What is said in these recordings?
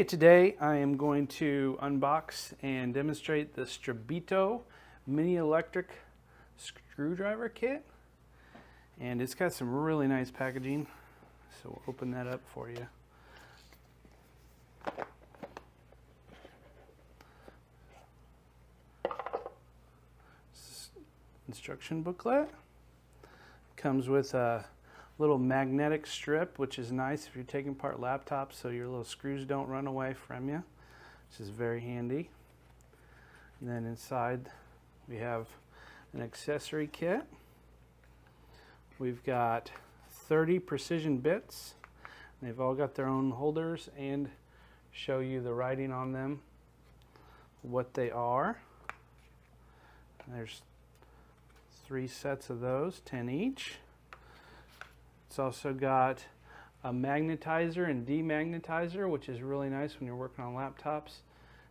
Okay, today I am going to unbox and demonstrate the STREBITO mini electric screwdriver kit, and it's got some really nice packaging, so we'll open that up for you. Instruction booklet comes with a little magnetic strip, which is nice if you're taking apart laptops so your little screws don't run away from you, which is very handy. And then inside we have an accessory kit. We've got 30 precision bits. They've all got their own holders and show you the writing on them, what they are. And there's 3 sets of those, 10 each. It's also got a magnetizer and demagnetizer, which is really nice when you're working on laptops.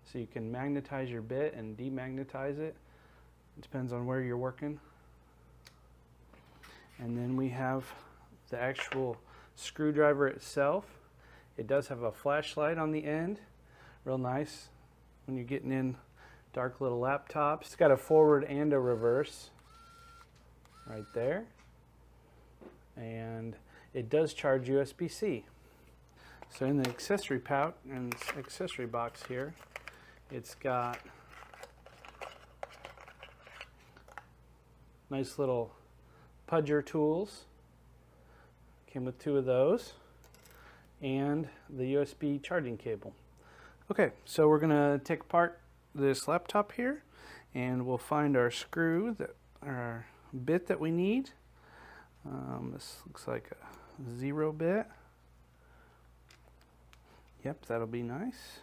So you can magnetize your bit and demagnetize it. It depends on where you're working. And then we have the actual screwdriver itself. It does have a flashlight on the end. Real nice when you're getting in dark little laptops. It's got a forward and a reverse right there. And it does charge USB-C. So in the accessory pouch and accessory box here, it's got nice little pudger tools. Came with 2 of those, and the USB charging cable. Okay, so we're gonna take apart this laptop here, and we'll find our screw, our bit that we need. This looks like a 0 bit. Yep, that'll be nice.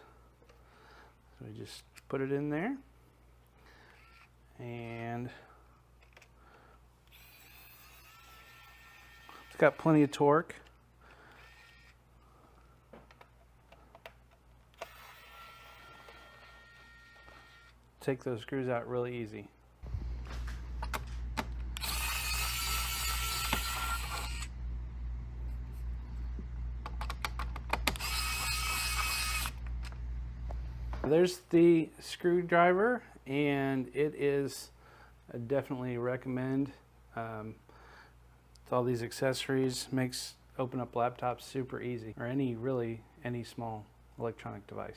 So we just put it in there, and it's got plenty of torque. Take those screws out really easy. There's the screwdriver, and it is definitely recommend. With all these accessories, makes open up laptops super easy, or any small electronic device.